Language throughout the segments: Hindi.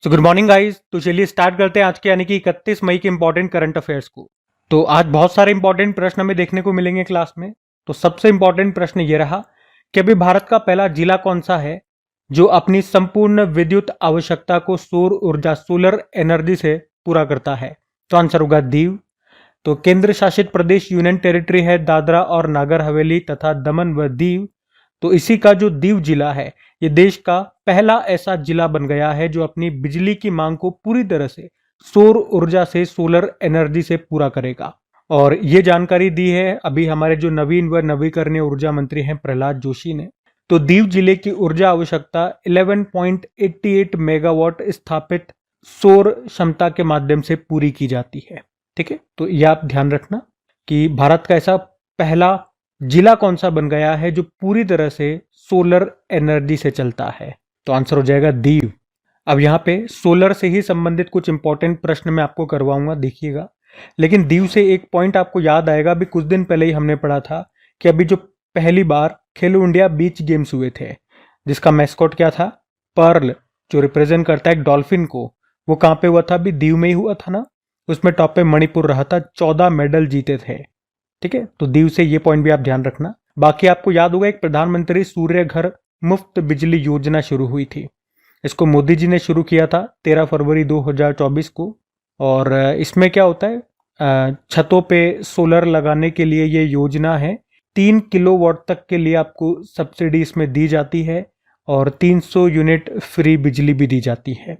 So good morning guys. तो चलिए स्टार्ट करते हैं आज के यानी कि 31 मई के इंपॉर्टेंट करंट अफेयर्स को। तो आज बहुत सारे इंपॉर्टेंट प्रश्न हमें देखने को मिलेंगे क्लास में। तो सबसे इंपॉर्टेंट प्रश्न ये रहा कि अभी भारत का पहला जिला कौन सा है जो अपनी संपूर्ण विद्युत आवश्यकता को सौर ऊर्जा सोलर एनर्जी से पूरा करता है। तो आंसर होगा दीव। तो केंद्र शासित प्रदेश यूनियन टेरिटरी है दादरा और नागर हवेली तथा दमन व दीव। तो इसी का जो दीव जिला है ये देश का पहला ऐसा जिला बन गया है जो अपनी बिजली की मांग को पूरी तरह से सौर ऊर्जा से सोलर एनर्जी से पूरा करेगा। और ये जानकारी दी है अभी हमारे जो नवीन व नवीकरणीय ऊर्जा मंत्री हैं प्रहलाद जोशी ने। तो दीव जिले की ऊर्जा आवश्यकता 11.88 मेगावाट स्थापित सौर क्षमता के माध्यम से पूरी की जाती है। ठीक है, तो ये आप ध्यान रखना कि भारत का ऐसा पहला जिला कौन सा बन गया है जो पूरी तरह से सोलर एनर्जी से चलता है। तो आंसर हो जाएगा दीव। अब यहाँ पे सोलर से ही संबंधित कुछ इंपॉर्टेंट प्रश्न मैं आपको करवाऊंगा, देखिएगा। लेकिन दीव से एक पॉइंट आपको याद आएगा, अभी कुछ दिन पहले ही हमने पढ़ा था कि अभी जो पहली बार खेलो इंडिया बीच गेम्स हुए थे जिसका मैस्कॉट क्या था, पर्ल, जो रिप्रेजेंट करता है डॉल्फिन को, वो कहाँ पे हुआ था? अभी दीव में ही हुआ था ना। उसमें टॉप पे मणिपुर रहा था, 14 मेडल जीते थे। ठीक है, तो दीव से ये पॉइंट भी आप ध्यान रखना। बाकी आपको याद होगा एक प्रधानमंत्री सूर्य घर मुफ्त बिजली योजना शुरू हुई थी। इसको मोदी जी ने शुरू किया था 13 फरवरी 2024 को। और इसमें क्या होता है, छतों पे सोलर लगाने के लिए ये योजना है। 3 किलोवाट तक के लिए आपको सब्सिडी इसमें दी जाती है और 300 यूनिट फ्री बिजली भी दी जाती है।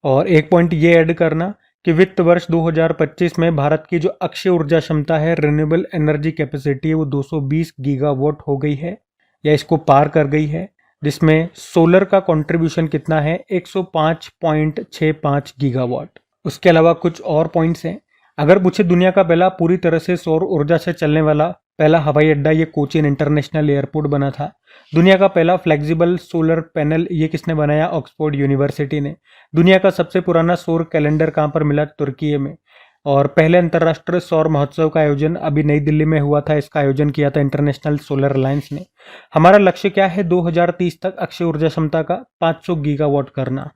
और एक पॉइंट ये ऐड करना कि वित्त वर्ष 2025 में भारत की जो अक्षय ऊर्जा क्षमता है, रिन्यूएबल एनर्जी कैपेसिटी है, वो 220 गीगावाट हो गई है या इसको पार कर गई है, जिसमें सोलर का कंट्रीब्यूशन कितना है? 105.65 गीगावाट। उसके अलावा कुछ और पॉइंट्स हैं। अगर पूछे दुनिया का पहला पूरी तरह से सौर ऊर्जा से चलने वाला पहला हवाई अड्डा, ये कोचीन इंटरनेशनल एयरपोर्ट बना था। दुनिया का पहला फ्लेक्सिबल सोलर पैनल ये किसने बनाया? ऑक्सफोर्ड यूनिवर्सिटी ने। दुनिया का सबसे पुराना सौर कैलेंडर कहाँ पर मिला? तुर्की में। और पहले अंतर्राष्ट्रीय सौर महोत्सव का आयोजन अभी नई दिल्ली में हुआ था, इसका आयोजन किया था इंटरनेशनल सोलर अलायंस ने। हमारा लक्ष्य क्या है? 2030 तक अक्षय ऊर्जा क्षमता का 500 गीगावाट करना।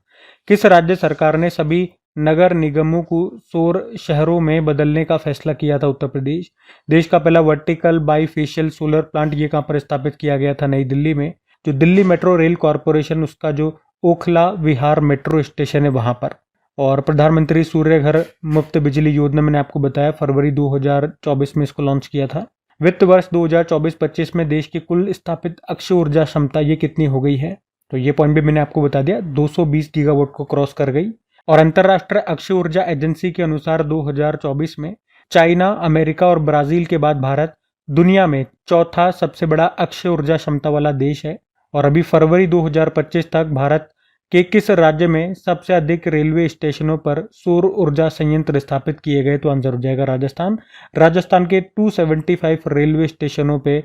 किस राज्य सरकार ने सभी नगर निगमों को सौर शहरों में बदलने का फैसला किया था? उत्तर प्रदेश। देश का पहला वर्टिकल बाईफेशियल सोलर प्लांट ये कहाँ पर स्थापित किया गया था? नई दिल्ली में। जो दिल्ली मेट्रो रेल कॉरपोरेशन, उसका जो ओखला विहार मेट्रो स्टेशन है वहां पर। और प्रधानमंत्री सूर्य घर मुफ्त बिजली योजना मैंने आपको बताया फरवरी 2024 में इसको लॉन्च किया था। वित्त वर्ष 2024-25 में देश की कुल स्थापित अक्षय ऊर्जा क्षमता ये कितनी हो गई है? तो ये पॉइंट भी मैंने आपको बता दिया, 220 गीगावाट को क्रॉस कर गई। और अंतर्राष्ट्रीय अक्षय ऊर्जा एजेंसी के अनुसार 2024 में चाइना, अमेरिका और ब्राजील के बाद भारत दुनिया में चौथा सबसे बड़ा अक्षय ऊर्जा क्षमता वाला देश है। और अभी फरवरी 2025 तक भारत के किस राज्य में सबसे अधिक रेलवे स्टेशनों पर सौर ऊर्जा संयंत्र स्थापित किए गए? तो आंसर हो जाएगा राजस्थान। राजस्थान के 275 रेलवे स्टेशनों पे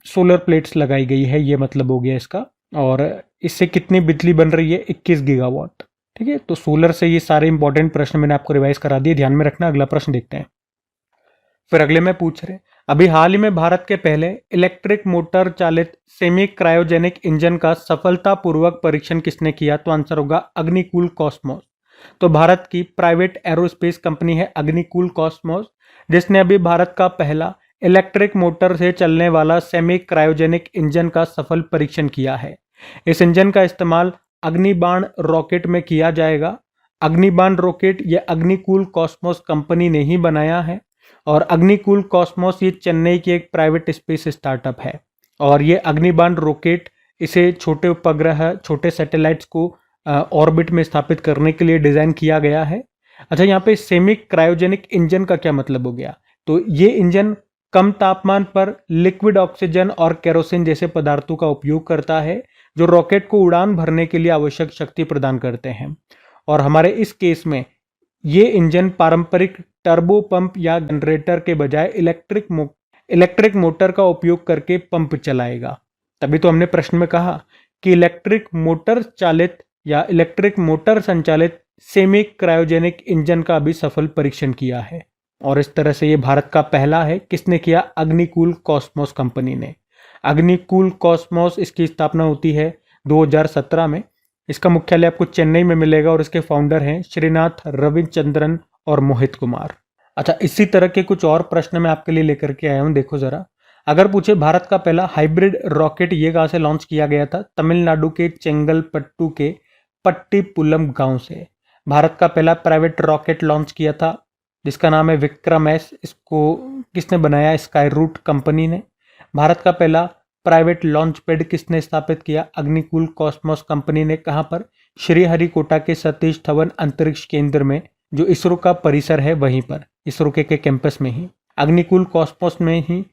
सोलर प्लेट्स लगाई गई है, ये मतलब हो गया इसका। और इससे कितनी बिजली बन रही है? 21 गीगावाट। ठीक है, तो सोलर से ये सारे इंपॉर्टेंट प्रश्न मैंने आपको रिवाइज करा दिए, ध्यान में रखना। अगला प्रश्न देखते हैं। फिर अगले में पूछ रहे अभी हाल ही में भारत के पहले इलेक्ट्रिक मोटर चालित सेमी क्रायोजेनिक इंजन का सफलतापूर्वक परीक्षण किसने किया? तो आंसर होगा अग्निकूल कॉस्मोस। तो भारत की प्राइवेट एरोस्पेस कंपनी है अग्निकूल कॉस्मोस, जिसने अभी भारत का पहला इलेक्ट्रिक मोटर से चलने वाला सेमी क्रायोजेनिक इंजन का सफल परीक्षण किया है। इस इंजन का इस्तेमाल अग्निबाण रॉकेट में किया जाएगा। अग्निबाण रॉकेट ये अग्निकूल कॉस्मोस कंपनी ने ही बनाया है। और अग्निकूल कॉस्मोस ये चेन्नई की एक प्राइवेट स्पेस स्टार्टअप है। और ये अग्निबाण रॉकेट इसे छोटे उपग्रह, छोटे सैटेलाइट्स को ऑर्बिट में स्थापित करने के लिए डिजाइन किया गया है। अच्छा, यहाँ पे सेमी क्रायोजेनिक इंजन का क्या मतलब हो गया? तो ये इंजन कम तापमान पर लिक्विड ऑक्सीजन और केरोसिन जैसे पदार्थों का उपयोग करता है, जो रॉकेट को उड़ान भरने के लिए आवश्यक शक्ति प्रदान करते हैं। और हमारे इस केस में ये इंजन पारंपरिक टर्बो पंप या जनरेटर के बजाय इलेक्ट्रिक मोटर का उपयोग करके पंप चलाएगा। तभी तो हमने प्रश्न में कहा कि इलेक्ट्रिक मोटर चालित या इलेक्ट्रिक मोटर संचालित सेमी क्रायोजेनिक इंजन का भी सफल परीक्षण किया है। और इस तरह से ये भारत का पहला है। किसने किया? अग्निकूल कॉस्मोस कंपनी ने। अग्निकूल कॉस्मोस, इसकी स्थापना होती है 2017 में। इसका मुख्यालय आपको चेन्नई में मिलेगा और इसके फाउंडर हैं श्रीनाथ रविचंद्रन और मोहित कुमार। अच्छा, इसी तरह के कुछ और प्रश्न मैं आपके लिए लेकर के आया हूं, देखो जरा। अगर पूछे भारत का पहला हाइब्रिड रॉकेट ये कहां से लॉन्च किया गया था? तमिलनाडु के चेंगलपट्टू के पट्टीपुलम गांव से। भारत का पहला प्राइवेट रॉकेट लॉन्च किया था जिसका नाम है विक्रम एस। इसको किसने बनाया? स्काई रूट कंपनी ने। भारत का पहला प्राइवेट लॉन्च पैड किसने स्थापित किया? अग्निकुल कॉस्मोस कंपनी ने। कहां पर? श्रीहरिकोटा के सतीश धवन अंतरिक्ष केंद्र में, जो इसरो का परिसर है वहीं पर, इसरो के कैंपस में ही, अग्निकुल कॉस्मोस में ही।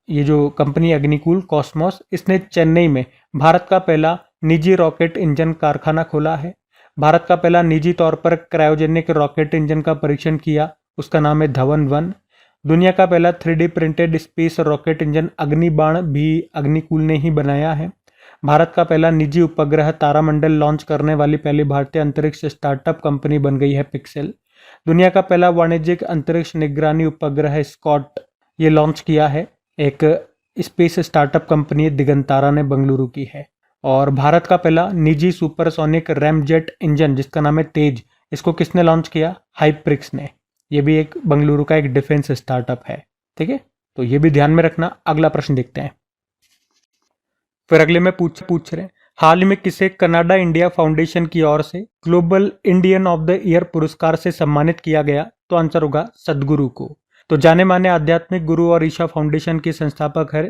ये जो कंपनी अग्निकुल कॉस्मोस, इसने चेन्नई में भारत का पहला निजी रॉकेट इंजन कारखाना खोला है। भारत का पहला निजी तौर पर क्रायोजेनिक रॉकेट इंजन का परीक्षण किया, उसका नाम है धवन 1। दुनिया का पहला 3D printed space rocket engine Agnibaan भी अग्निकुल ने ही बनाया है। भारत का पहला निजी उपग्रह तारामंडल लॉन्च करने वाली पहली भारतीय अंतरिक्ष स्टार्टअप कंपनी बन गई है पिक्सेल। दुनिया का पहला वाणिज्यिक अंतरिक्ष निगरानी उपग्रह स्कॉट ये लॉन्च किया है, एक स्पेस स्टार्टअप कंपनी दिगंतारा ने बेंगलुरु की है। और भारत का पहला निजी सुपरसोनिक रैमजेट इंजन जिसका नाम है तेज, इसको किसने लॉन्च किया? हाइप्रिक्स ने। ये भी एक बेंगलुरु का एक डिफेंस स्टार्टअप है, ठीक है, तो ये भी ध्यान में रखना। अगला प्रश्न देखते हैं। फिर अगले में पूछ रहे हैं, हाल ही में किसे कनाडा इंडिया फाउंडेशन की ओर से global Indian of the year पुरस्कार से सम्मानित किया गया? तो आंसर होगा सदगुरु को। तो जाने माने आध्यात्मिक गुरु और ईशा फाउंडेशन के संस्थापक है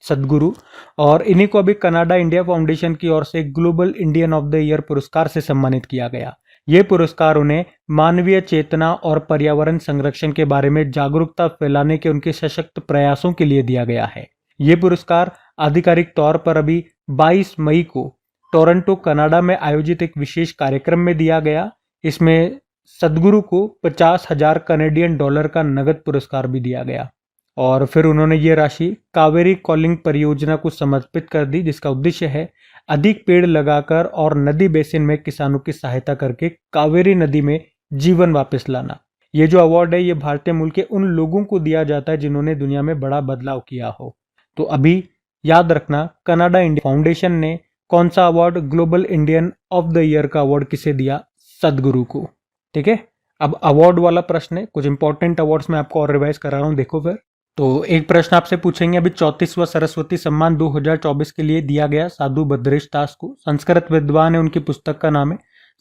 सदगुरु, और इन्हीं को अभी कनाडा इंडिया फाउंडेशन की ओर से global Indian of the year पुरस्कार से सम्मानित किया गया। ये पुरस्कार उन्हें मानवीय चेतना और पर्यावरण संरक्षण के बारे में जागरूकता फैलाने के उनके सशक्त प्रयासों के लिए दिया गया है। ये पुरस्कार आधिकारिक तौर पर अभी 22 मई को टोरंटो कनाडा में आयोजित एक विशेष कार्यक्रम में दिया गया। इसमें सदगुरु को 50,000 कनेडियन डॉलर का नगद पुरस्कार भी दिया गया, और फिर उन्होंने ये राशि कावेरी कॉलिंग परियोजना को समर्पित कर दी, जिसका उद्देश्य है अधिक पेड़ लगाकर और नदी बेसिन में किसानों की सहायता करके कावेरी नदी में जीवन वापस लाना। ये जो अवार्ड है ये भारतीय मूल के उन लोगों को दिया जाता है जिन्होंने दुनिया में बड़ा बदलाव किया हो। तो अभी याद रखना, कनाडा इंडिया फाउंडेशन ने कौन सा award, global Indian of the year का अवार्ड किसे दिया? सदगुरु को, ठीक है। अब अवार्ड वाला प्रश्न है, कुछ इंपॉर्टेंट अवार्ड्स मैं आपको और रिवाइज करा रहा हूँ, देखो फिर। तो एक प्रश्न आपसे पूछेंगे, अभी 34वां सरस्वती सम्मान 2024 के लिए दिया गया साधु भद्रेश दास को। संस्कृत विद्वान है, उनकी पुस्तक का नाम है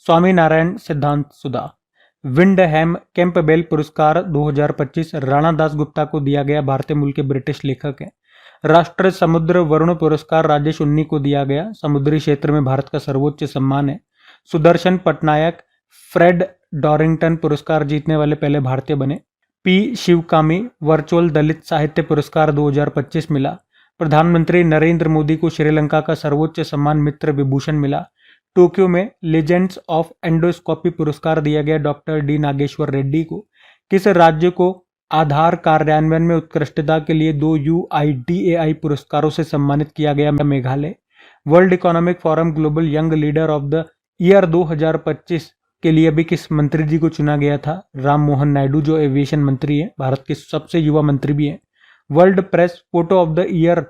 स्वामी नारायण सिद्धांत सुधा। विंडहैम कैंपबेल पुरस्कार 2025 राणा दास गुप्ता को दिया गया, भारतीय मूल के ब्रिटिश लेखक हैं। राष्ट्र समुद्र वरुण पुरस्कार राजेश उन्नी को दिया गया, समुद्री क्षेत्र में भारत का सर्वोच्च सम्मान है। सुदर्शन पटनायक फ्रेड डॉरिंगटन पुरस्कार जीतने वाले पहले भारतीय बने। पी शिवकामी वर्चुअल दलित साहित्य पुरस्कार 2025 मिला। प्रधानमंत्री नरेंद्र मोदी को श्रीलंका का सर्वोच्च सम्मान मित्र विभूषण मिला। टोक्यो में लेजेंड्स ऑफ एंडोस्कोपी पुरस्कार दिया गया डॉक्टर डी नागेश्वर रेड्डी को। किस राज्य को आधार कार्यान्वयन में उत्कृष्टता के लिए 2 UIDAI पुरस्कारों से सम्मानित किया गया? Meghalaya. World economic forum global young leader of the year 2025 के लिए अभी किस मंत्री जी को चुना गया था? राम मोहन नायडू, जो एविएशन मंत्री है, भारत के सबसे युवा मंत्री भी हैं। World press photo of the year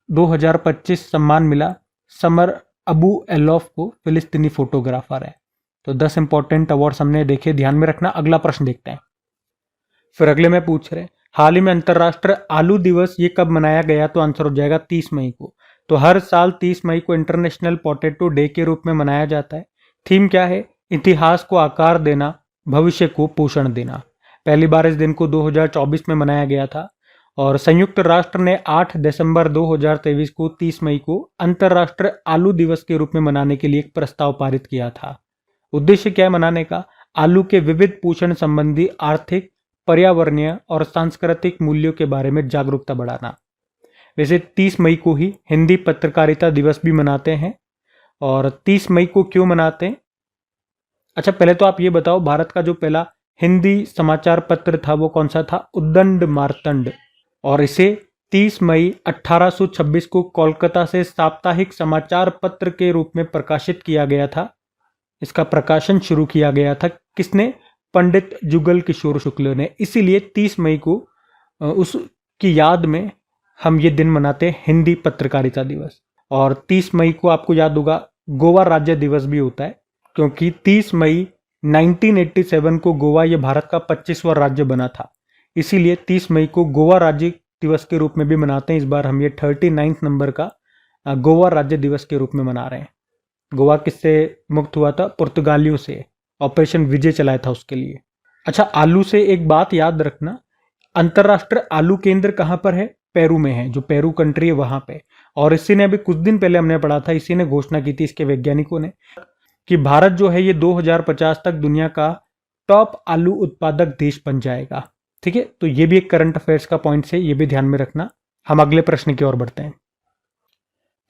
2025 सम्मान मिला समर अबू एलॉफ को, फिलिस्तीनी फोटोग्राफर है। तो 10 इंपॉर्टेंट अवार्ड्स हमने देखे, ध्यान में रखना। अगला प्रश्न देखते हैं। फिर अगले में पूछ रहे हैं, हाल ही में अंतर्राष्ट्रीय आलू दिवस ये कब मनाया गया? तो आंसर हो जाएगा 30 मई को। तो हर साल 30 मई को इंटरनेशनल पोटैटो डे के रूप में मनाया जाता है। थीम क्या है? इतिहास को आकार देना, भविष्य को पोषण देना। पहली बार इस दिन को 2024 में मनाया गया था, और संयुक्त राष्ट्र ने 8 दिसंबर 2023 को 30 मई को अंतर्राष्ट्रीय आलू दिवस के रूप में मनाने के लिए एक प्रस्ताव पारित किया था। उद्देश्य क्या है मनाने का? आलू के विविध पोषण संबंधी आर्थिक, पर्यावरणीय और सांस्कृतिक मूल्यों के बारे में जागरूकता बढ़ाना। वैसे 30 मई को ही हिंदी पत्रकारिता दिवस भी मनाते हैं। और 30 मई को क्यों मनाते हैं? अच्छा, पहले तो आप ये बताओ, भारत का जो पहला हिंदी समाचार पत्र था वो कौन सा था? उद्दंड मार्तंड। और इसे 30 मई 1826 को कोलकाता से साप्ताहिक समाचार पत्र के रूप में प्रकाशित किया गया था। इसका प्रकाशन शुरू किया गया था किसने? पंडित जुगल किशोर शुक्ल ने। इसीलिए 30 मई को उसकी याद में हम ये दिन मनाते हैं, हिंदी पत्रकारिता दिवस। और 30 मई को आपको याद होगा गोवा राज्य दिवस भी होता है, क्योंकि 30 मई 1987 को गोवा ये भारत का 25वां राज्य बना था। इसीलिए 30 मई को गोवा राज्य दिवस के रूप में भी मनाते हैं। इस बार हम ये 39 नंबर का गोवा राज्य दिवस के रूप में मना रहे हैं। गोवा किससे मुक्त हुआ था? पुर्तगालियों से। ऑपरेशन विजय चलाया था उसके लिए। अच्छा, आलू से एक बात याद रखना, अंतर्राष्ट्रीय आलू केंद्र कहाँ पर है? पेरू में है, जो पेरू कंट्री है वहां पे। और इसी ने अभी कुछ दिन पहले हमने पढ़ा था, इसी ने घोषणा की थी, इसके वैज्ञानिकों ने, कि भारत जो है ये 2050 तक दुनिया का टॉप आलू उत्पादक देश बन जाएगा। ठीक है, तो ये भी एक करंट अफेयर्स का पॉइंट है, ये भी ध्यान में रखना। हम अगले प्रश्न की ओर बढ़ते हैं।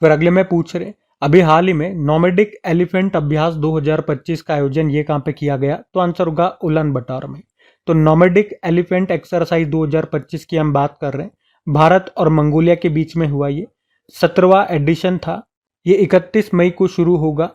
फिर अगले में पूछ रहे, अभी हाल ही में नोमैडिक एलिफेंट अभ्यास 2025 का आयोजन ये कहां पे किया गया? तो आंसर होगा उलान बटार में। तो नोमैडिक एलिफेंट एक्सरसाइज 2025 की हम बात कर रहे हैं। भारत और मंगोलिया के बीच में हुआ ये 17वां एडिशन था। ये 31 मई को शुरू होगा,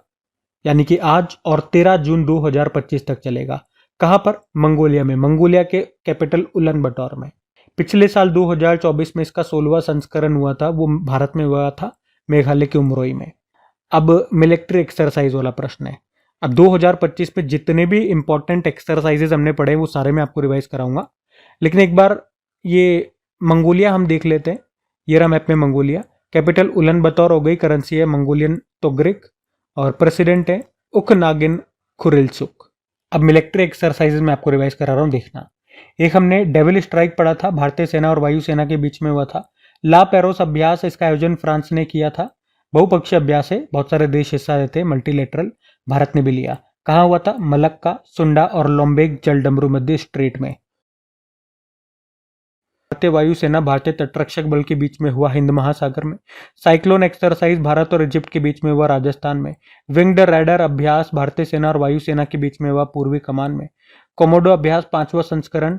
यानी कि आज, और 13 जून 2025 तक चलेगा। कहां पर? मंगोलिया में, मंगोलिया के कैपिटल उलान बटार में। पिछले साल 2024 में इसका 16वां संस्करण हुआ था, वो भारत में हुआ था, मेघालय के उमरोई में। अब मिलिट्री एक्सरसाइज वाला प्रश्न है। अब 2025 में जितने भी इंपॉर्टेंट एक्सरसाइजेज हमने पढ़े वो सारे मैं आपको रिवाइज कराऊंगा, लेकिन एक बार ये मंगोलिया हम देख लेते हैं। ये रहा मैप में मंगोलिया। कैपिटल उलान बतौर हो गई, करेंसी है मंगोलियन तोग्रिक, और प्रेसिडेंट है उखनागिन खुरिल्सुक। अब मिलिट्री एक्सरसाइजेज में आपको रिवाइज करा रहा हूँ, देखना। एक हमने डेविल स्ट्राइक पढ़ा था, भारतीय सेना और वायुसेना के बीच में हुआ था। ला पेरोस अभ्यास, इसका आयोजन फ्रांस ने किया था। बहुपक्षीय अभ्यास है, बहुत सारे देश हिस्सा लेते हैं, मल्टीलेटरल, भारत ने भी लिया। कहाँ हुआ था? मलक्का, सुंडा और लोम्बेक जलडमरू मध्य स्ट्रेट में। भारतीय वायुसेना भारतीय तटरक्षक बल के बीच में हुआ हिंद महासागर में। साइक्लोन एक्सरसाइज भारत और इजिप्ट के बीच में हुआ राजस्थान में। विंग्ड राइडर अभ्यास भारतीय सेना और वायुसेना के बीच में हुआ पूर्वी कमान में। कोमोडो अभ्यास 5वां संस्करण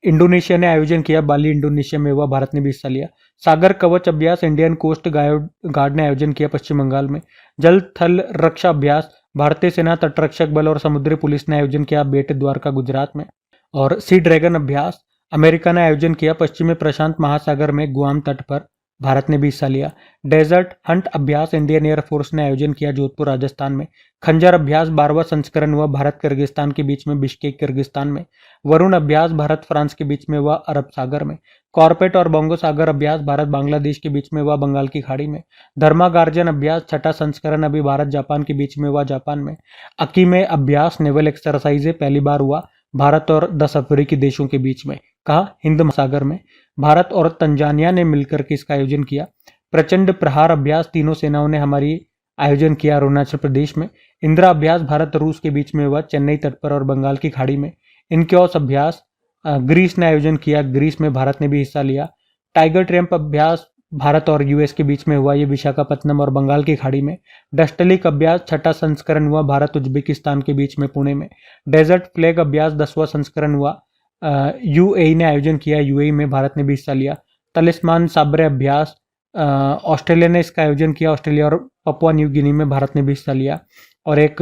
इंडोनेशिया ने आयोजन किया, बाली इंडोनेशिया में हुआ, भारत ने भी हिस्सा लिया। सागर कवच अभ्यास इंडियन कोस्ट गार्ड ने आयोजन किया, पश्चिम बंगाल में। जल थल रक्षा अभ्यास भारतीय सेना, तटरक्षक बल और समुद्री पुलिस ने आयोजन किया, बेट द्वारका गुजरात में। और सी ड्रैगन अभ्यास अमेरिका ने आयोजन किया, पश्चिमी प्रशांत महासागर में, गुआम तट पर, भारत ने भी हिस्सा लिया। डेजर्ट हंट अभ्यास इंडियन एयरफोर्स ने आयोजन किया, जोधपुर राजस्थान में। खंजर अभ्यास 12वां संस्करण हुआ, भारत किर्गिस्तान के बीच में, बिश्केक किर्गिस्तान में। वरुण अभ्यास भारत फ्रांस के बीच में हुआ, अरब सागर में। कॉर्पेट और बोंगो सागर अभ्यास भारत बांग्लादेश के बीच में हुआ, बंगाल की खाड़ी में। धर्मा गार्जन अभ्यास 6ठा संस्करण अभी भारत जापान के बीच में हुआ, जापान में। अकीमे अभ्यास नेवल एक्सरसाइज पहली बार हुआ भारत और 10 अफ्रीकी देशों के बीच में। कहा? हिंद महासागर में। भारत और तंजानिया ने मिलकर के इसका आयोजन किया। प्रचंड प्रहार अभ्यास तीनों सेनाओं ने हमारी आयोजन किया, अरुणाचल प्रदेश में। इंदिरा अभ्यास भारत और रूस के बीच में हुआ, चेन्नई तट पर और बंगाल की खाड़ी में। इनक्योस अभ्यास ग्रीस ने आयोजन किया, ग्रीस में, भारत ने भी हिस्सा लिया। टाइगर ट्रैम्प अभ्यास भारत और यूएस के बीच में हुआ, ये विशाखापत्तनम और बंगाल की खाड़ी में। डस्टलिक अभ्यास 6ठा संस्करण हुआ, भारत उज्बेकिस्तान के बीच में, पुणे में। डेजर्ट फ्लैग अभ्यास 10वां संस्करण हुआ, यूएई ने आयोजन किया, यूएई में, भारत ने भी हिस्सा लिया। तलिस्मान साब्रे अभ्यास ऑस्ट्रेलिया ने इसका आयोजन किया, ऑस्ट्रेलिया और पपुआ न्यू गिनी में, भारत ने भी हिस्सा लिया। और एक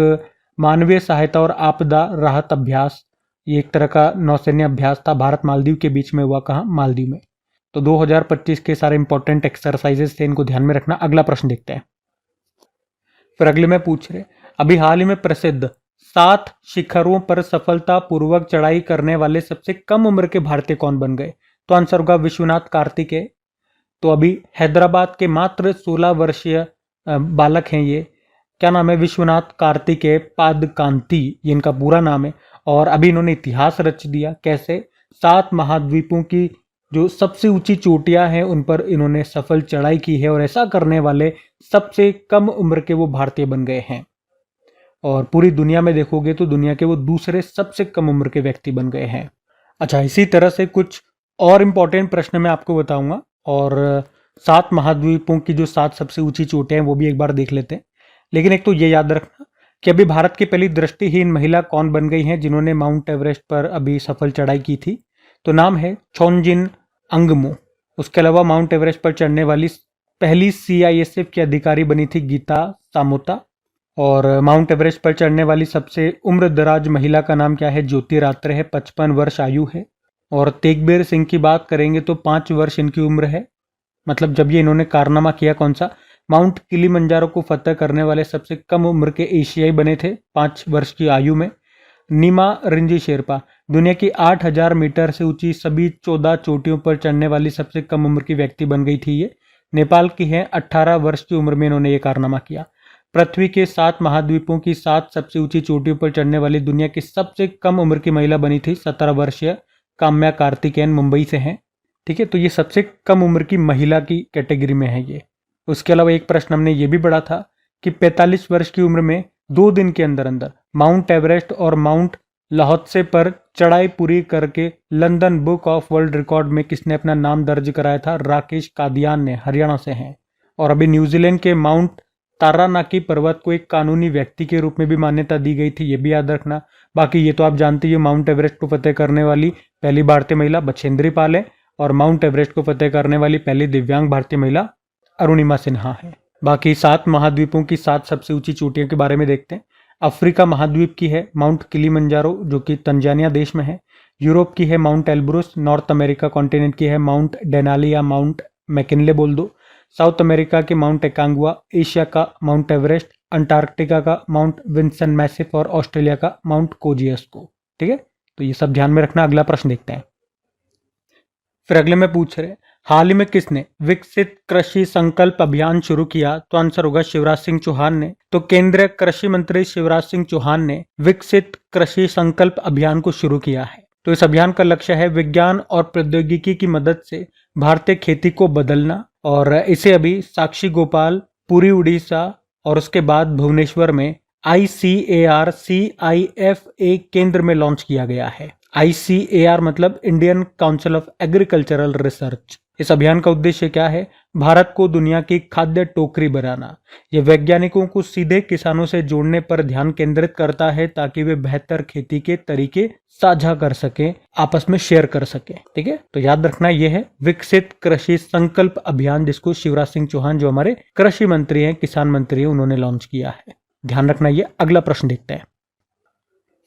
मानवीय सहायता और आपदा राहत अभ्यास, ये एक तरह का नौसैन्य अभ्यास था, भारत मालदीव के बीच में हुआ। कहाँ? मालदीव में। तो 2025 के सारे इंपॉर्टेंट एक्सरसाइजेस थे, इनको ध्यान में रखना। अगला प्रश्न देखते हैं। फिर अगले में पूछ रहे, अभी हाल ही में प्रसिद्ध 7 शिखरों पर सफलतापूर्वक चढ़ाई करने वाले सबसे कम उम्र के भारतीय कौन बन गए? तो आंसर होगा विश्वनाथ कार्तिकेय। तो अभी हैदराबाद के मात्र 16 वर्षीय बालक हैं ये। क्या नाम है? विश्वनाथ कार्तिकेय पादकांती, ये इनका पूरा नाम है। और अभी इन्होंने इतिहास रच दिया। कैसे? 7 महाद्वीपों की जो सबसे ऊंची चोटियां हैं उन पर इन्होंने सफल चढ़ाई की है, और ऐसा करने वाले सबसे कम उम्र के वो भारतीय बन गए हैं। और पूरी दुनिया में देखोगे तो दुनिया के वो दूसरे सबसे कम उम्र के व्यक्ति बन गए हैं। अच्छा, इसी तरह से कुछ और इम्पोर्टेंट प्रश्न मैं आपको बताऊंगा, और 7 महाद्वीपों की जो 7 सबसे ऊंची चोटियां हैं वो भी एक बार देख लेते हैं। लेकिन एक तो ये याद रखना कि अभी भारत की पहली दृष्टिहीन महिला कौन बन गई हैं जिन्होंने माउंट एवरेस्ट पर अभी सफल चढ़ाई की थी? तो नाम है छोनजिन अंगमो। उसके अलावा माउंट एवरेस्ट पर चढ़ने वाली पहली सीआईएसएफ की अधिकारी बनी थी गीता सामोता। और माउंट एवरेस्ट पर चढ़ने वाली सबसे उम्र दराज महिला का नाम क्या है? ज्योति रात्रे है, 55 वर्ष आयु है। और तेगबीर सिंह की बात करेंगे तो 5 वर्ष इनकी उम्र है, मतलब जब ये इन्होंने कारनामा किया, कौन सा? माउंट किलिमंजारो को फतह करने वाले सबसे कम उम्र के एशियाई बने थे 5 वर्ष की आयु में। नीमा रिंजी शेरपा दुनिया की 8000 मीटर से ऊंची सभी 14 चोटियों पर चढ़ने वाली सबसे कम उम्र की व्यक्ति बन गई थी। ये नेपाल की हैं, 18 वर्ष की उम्र में इन्होंने ये कारनामा किया। पृथ्वी के 7 महाद्वीपों की 7 सबसे ऊंची चोटियों पर चढ़ने वाली दुनिया की सबसे कम उम्र की महिला बनी थी 17 वर्षीय काम्या कार्तिकेयन, मुंबई से हैं। ठीक है, तो ये सबसे कम उम्र की महिला की कैटेगरी में है ये। उसके अलावा एक प्रश्न हमने ये भी पढ़ा था कि 45 वर्ष की उम्र में 2 दिन के अंदर अंदर माउंट एवरेस्ट और माउंट लाहौत्से पर चढ़ाई पूरी करके London book of world record में किसने अपना नाम दर्ज कराया था? राकेश कादियान ने, हरियाणा से हैं। और अभी न्यूजीलैंड के माउंट तारानाकी पर्वत को एक कानूनी व्यक्ति के रूप में भी मान्यता दी गई थी, ये भी याद रखना। बाकी ये तो आप जानते ही हो, माउंट एवरेस्ट को फतेह करने वाली पहली भारतीय महिला बछेंद्री पाल है और माउंट एवरेस्ट को फतेह करने वाली पहली दिव्यांग भारतीय महिला अरुणिमा सिन्हा है। बाकी 7 महाद्वीपों की 7 सबसे ऊंची चोटियों के बारे में देखते हैं। अफ्रीका महाद्वीप की है माउंट किलिमंजारो जो कि तंजानिया देश में है। यूरोप की है mount Elbrus. North America continent की है माउंट डेनाली या माउंट मैकिनले बोल दो। साउथ अमेरिका के माउंट एकांगुआ। एशिया का माउंट एवरेस्ट। अंटार्कटिका का माउंट विंसन मैसिफ और ऑस्ट्रेलिया का माउंट कोजियस्को। ठीक है, तो ये सब ध्यान में रखना। अगला प्रश्न देखते हैं। फिर अगले में पूछ रहे हाल ही में किसने विकसित कृषि संकल्प अभियान शुरू किया? तो आंसर होगा शिवराज सिंह चौहान ने। तो केंद्रीय कृषि मंत्री शिवराज सिंह चौहान ने विकसित कृषि संकल्प अभियान को शुरू किया है। तो इस अभियान का लक्ष्य है विज्ञान और प्रौद्योगिकी की मदद से भारतीय खेती को बदलना। और इसे अभी साक्षी गोपाल, पुरी उड़ीसा और उसके बाद भुवनेश्वर में ICAR CIFA केंद्र में लॉन्च किया गया है। ICAR मतलब Indian council of agricultural research. इस अभियान का उद्देश्य क्या है? भारत को दुनिया की खाद्य टोकरी बनाना। यह वैज्ञानिकों को सीधे किसानों से जोड़ने पर ध्यान केंद्रित करता है ताकि वे बेहतर खेती के तरीके साझा कर सकें, आपस में शेयर कर सकें। ठीक है, तो याद रखना यह है विकसित कृषि संकल्प अभियान, जिसको शिवराज सिंह चौहान जो हमारे कृषि मंत्री हैं, किसान मंत्री हैं, उन्होंने लॉन्च किया है। ध्यान रखना ये। अगला प्रश्न देखते हैं।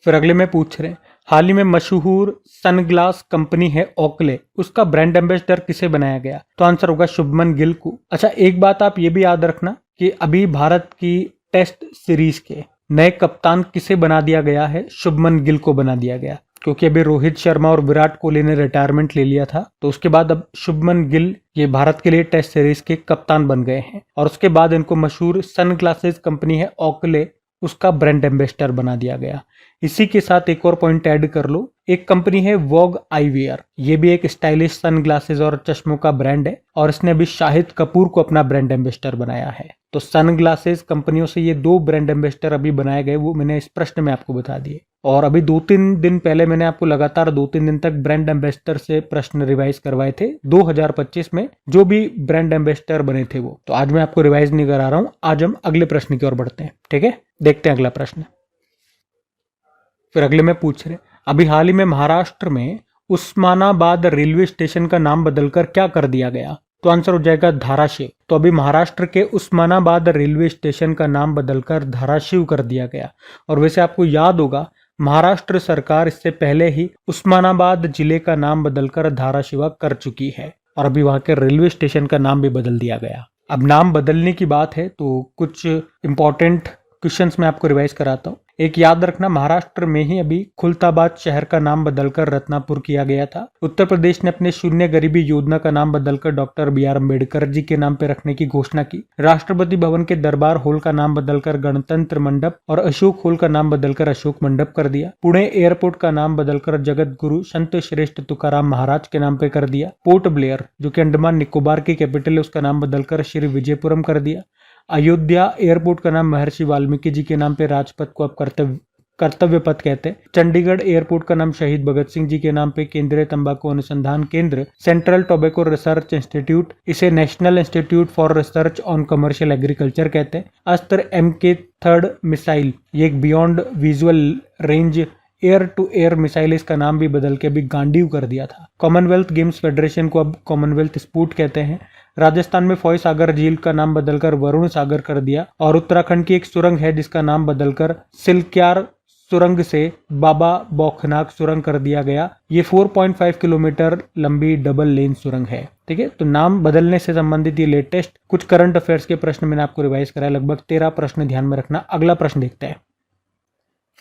फिर अगले में पूछ रहे हैं हाल ही में मशहूर सनग्लास कंपनी है ओकले, उसका ब्रांड एम्बेसडर किसे बनाया गया? तो आंसर होगा शुभमन गिल को। अच्छा, एक बात आप ये भी याद रखना कि अभी भारत की टेस्ट सीरीज के नए कप्तान किसे बना दिया गया है? शुभमन गिल को बना दिया गया, क्योंकि अभी रोहित शर्मा और विराट कोहली ने रिटायरमेंट ले लिया था। तो उसके बाद अब शुभमन गिल ये भारत के लिए टेस्ट सीरीज के कप्तान बन गए हैं। और उसके बाद इनको मशहूर सनग्लासेस कंपनी है ओकले, उसका ब्रांड एम्बेसडर बना दिया गया। इसी के साथ एक और पॉइंट ऐड कर लो, एक कंपनी है वॉग आईवियर, ये भी एक स्टाइलिश सनग्लासेस और चश्मों का ब्रांड है और इसने अभी शाहिद कपूर को अपना ब्रांड एम्बेसडर बनाया है। तो सनग्लासेस कंपनियों से ये 2 ब्रांड एम्बेसडर अभी बनाए गए, वो मैंने इस प्रश्न में आपको बता दिए। और अभी 2-3 दिन पहले मैंने आपको लगातार 2-3 दिन तक ब्रांड एम्बेसडर से प्रश्न रिवाइज करवाए थे 2025 में, जो भी ब्रांड एम्बेसडर बने थे वो। तो आज मैं आपको रिवाइज नहीं करा रहा हूं, आज हम अगले प्रश्न की ओर बढ़ते हैं। ठीक है, देखते हैं अगला प्रश्न। फिर अगले में पूछ रहे अभी हाल ही में महाराष्ट्र में उस्मानाबाद रेलवे स्टेशन का नाम बदलकर क्या कर दिया गया? तो आंसर हो जाएगा धाराशिव। तो अभी महाराष्ट्र के उस्मानाबाद रेलवे स्टेशन का नाम बदलकर धाराशिव कर दिया गया। और वैसे आपको याद होगा महाराष्ट्र सरकार इससे पहले ही उस्मानाबाद जिले का नाम बदलकर धाराशिवा कर चुकी है और अभी वहां के रेलवे स्टेशन का नाम भी बदल दिया गया। अब नाम बदलने की बात है तो कुछ इंपॉर्टेंट क्वेश्चंस मैं आपको रिवाइज कराता हूँ। एक याद रखना, महाराष्ट्र में ही अभी खुलताबाद शहर का नाम बदलकर रत्नापुर किया गया था। उत्तर प्रदेश ने अपने शून्य गरीबी योजना का नाम बदलकर डॉक्टर BR अम्बेडकर जी के नाम पे रखने की घोषणा की। राष्ट्रपति भवन के दरबार हॉल का नाम बदलकर गणतंत्र मंडप और अशोक हॉल का नाम बदलकर अशोक मंडप कर दिया। पुणे एयरपोर्ट का नाम बदलकर जगत गुरु संत श्रेष्ठ तुकाराम महाराज के नाम पे कर दिया। पोर्ट ब्लेयर जो कि अंडमान निकोबार की कैपिटल है, उसका नाम बदलकर श्री विजयपुरम कर दिया। अयोध्या एयरपोर्ट का नाम महर्षि वाल्मीकि जी के नाम पे राजपथ को अब कर्तव्य पथ कहते हैं। चंडीगढ़ एयरपोर्ट का नाम शहीद भगत सिंह जी के नाम पे केंद्रीय तंबाकू अनुसंधान केंद्र सेंट्रल टोबैको रिसर्च इंस्टीट्यूट, इसे national institute for research on commercial agriculture कहते हैं। अस्त्र MK3 मिसाइल, ये एक beyond visual range air to air missile, इसका नाम भी बदल के अभी गांडीव कर दिया था। कॉमनवेल्थ गेम्स फेडरेशन को अब कॉमनवेल्थ स्पोर्ट कहते हैं। राजस्थान में फॉय सागर झील का नाम बदलकर वरुण सागर कर दिया और उत्तराखंड की एक सुरंग है जिसका नाम बदलकर सिलक्यार सुरंग से बाबा बौखनाग सुरंग कर दिया गया। ये 4.5 किलोमीटर लंबी डबल लेन सुरंग है। ठीक है, तो नाम बदलने से संबंधित ये लेटेस्ट कुछ करंट अफेयर्स के प्रश्न मैंने आपको रिवाइज कराया, लगभग 13 प्रश्न ध्यान में रखना। अगला प्रश्न देखते हैं।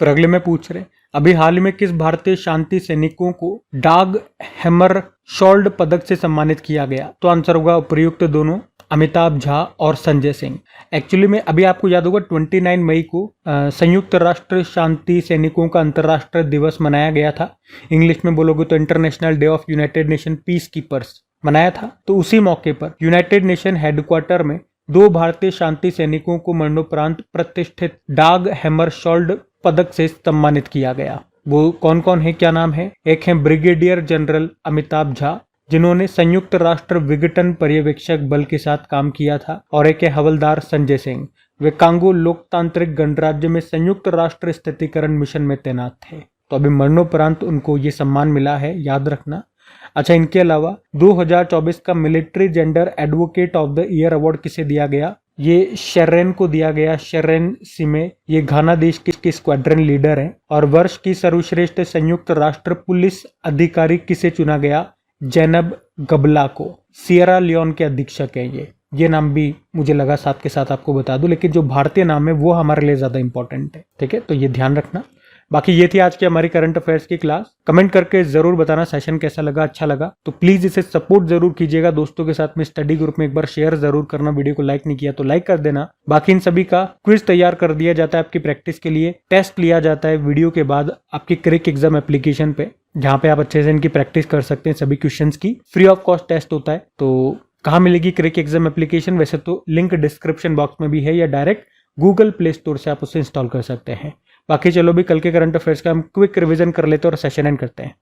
फिर अगले में पूछ रहे, अभी हाल में किस भारतीय शांति सैनिकों को डाग हैमर शॉल्ड पदक से सम्मानित किया गया? तो आंसर होगा उपर्युक्त दोनों, अमिताभ झा और संजय सिंह। एक्चुअली में अभी आपको याद होगा 29 मई को संयुक्त राष्ट्र शांति सैनिकों का अंतर्राष्ट्रीय दिवस मनाया गया था। इंग्लिश में बोलोगे तो international day of United nation peace keepers मनाया था। तो उसी मौके पर यूनाइटेड नेशन हेडक्वार्टर में 2 भारतीय शांति सैनिकों को मरणोपरांत प्रतिष्ठित डाग हैमर शॉल्ड पदक से सम्मानित किया गया। वो कौन कौन है, क्या नाम है? एक है ब्रिगेडियर जनरल अमिताभ झा, जिन्होंने संयुक्त राष्ट्र विघटन पर्यवेक्षक बल के साथ काम किया था, और एक है हवलदार संजय सिंह। वे कांगो लोकतांत्रिक गणराज्य में संयुक्त राष्ट्र स्थितिकरण मिशन में तैनात थे। तो अभी मरणोपरांत उनको ये सम्मान मिला है, याद रखना। अच्छा, इनके अलावा 2024 का military gender advocate of the year award किसे दिया गया? ये शेरेन को दिया गया। शेरेन सिमे, ये घाना देश के स्क्वाड्रन लीडर हैं। और वर्ष की सर्वश्रेष्ठ संयुक्त राष्ट्र पुलिस अधिकारी किसे चुना गया? जैनब गबला को। सियरा लियोन के अधीक्षक हैं ये नाम भी मुझे लगा साथ के साथ आपको बता दूं, लेकिन जो भारतीय नाम है वो हमारे लिए ज्यादा इंपॉर्टेंट है। ठीक है, तो ये ध्यान रखना। बाकी ये थी आज की हमारी करंट अफेयर्स की क्लास। कमेंट करके जरूर बताना सेशन कैसा लगा, अच्छा लगा तो प्लीज इसे सपोर्ट जरूर कीजिएगा। दोस्तों के साथ में स्टडी ग्रुप में एक बार शेयर जरूर करना। वीडियो को लाइक नहीं किया तो लाइक कर देना। बाकी इन सभी का क्विज तैयार कर दिया जाता है आपकी प्रैक्टिस के लिए। टेस्ट लिया जाता है वीडियो के बाद आपकी क्रिक एग्जाम एप्लीकेशन पे, जहाँ पे आप अच्छे से इनकी प्रैक्टिस कर सकते हैं। सभी क्वेश्चंस की फ्री ऑफ कॉस्ट टेस्ट होता है। तो कहाँ मिलेगी क्रिक एग्जाम एप्लीकेशन? वैसे तो लिंक डिस्क्रिप्शन बॉक्स में भी है, या डायरेक्ट गूगल प्ले स्टोर से आप उसे इंस्टॉल कर सकते हैं। बाकी चलो भी कल के करंट अफेयर्स का हम क्विक रिवीजन कर लेते हैं और सेशन एंड करते हैं।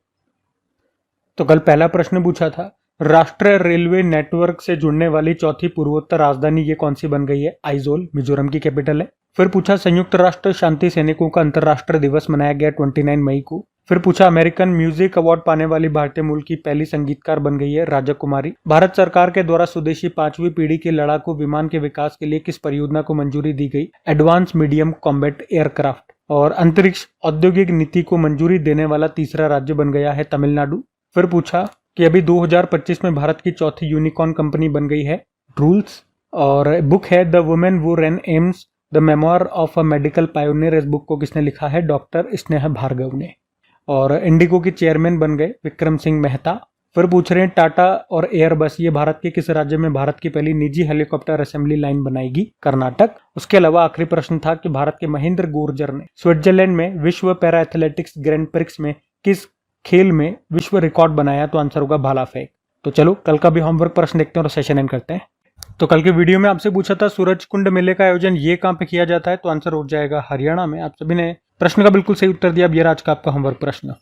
तो कल पहला प्रश्न पूछा था, राष्ट्रीय रेलवे नेटवर्क से जुड़ने वाली चौथी पूर्वोत्तर राजधानी ये कौन सी बन गई है? आइजोल, मिजोरम की कैपिटल है। फिर पूछा, संयुक्त राष्ट्र शांति सैनिकों का अंतर्राष्ट्रीय दिवस मनाया गया 29 मई को। फिर पूछा, अमेरिकन म्यूजिक अवार्ड पाने वाली भारतीय मूल की पहली संगीतकार बन गई है राजा कुमारी। भारत सरकार के द्वारा स्वदेशी 5वीं पीढ़ी के लड़ाकू विमान के विकास के लिए किस परियोजना को मंजूरी दी गई? Advance medium combat aircraft. और अंतरिक्ष औद्योगिक नीति को मंजूरी देने वाला तीसरा राज्य बन गया है तमिलनाडु। फिर पूछा कि अभी 2025 में भारत की चौथी यूनिकॉर्न कंपनी बन गई है रूल्स। और बुक है द वुमेन वो run AIIMS the memoir of a medical pioneer. इस बुक को किसने लिखा है? डॉक्टर स्नेहा भार्गव ने। और इंडिगो के चेयरमैन बन गए विक्रम सिंह मेहता। फिर पूछ रहे हैं, टाटा और एयरबस ये भारत के किस राज्य में भारत की पहली निजी हेलीकॉप्टर असेंबली लाइन बनाएगी? कर्नाटक। उसके अलावा आखिरी प्रश्न था कि भारत के महेंद्र गुर्जर ने स्विट्जरलैंड में विश्व पैरा एथलेटिक्स ग्रैंड प्रिक्स में किस खेल में विश्व रिकॉर्ड बनाया? तो आंसर होगा भाला फेंक। तो चलो कल का भी होमवर्क प्रश्न देखते हैं और सेशन एंड करते हैं। तो कल के वीडियो में आपसे पूछा था सूरज कुंड मेले का आयोजन ये कहाँ पे किया जाता है? तो आंसर हो जाएगा हरियाणा में। आप सभी ने प्रश्न का बिल्कुल सही उत्तर दिया। अब ये आज का आपका होमवर्क प्रश्न।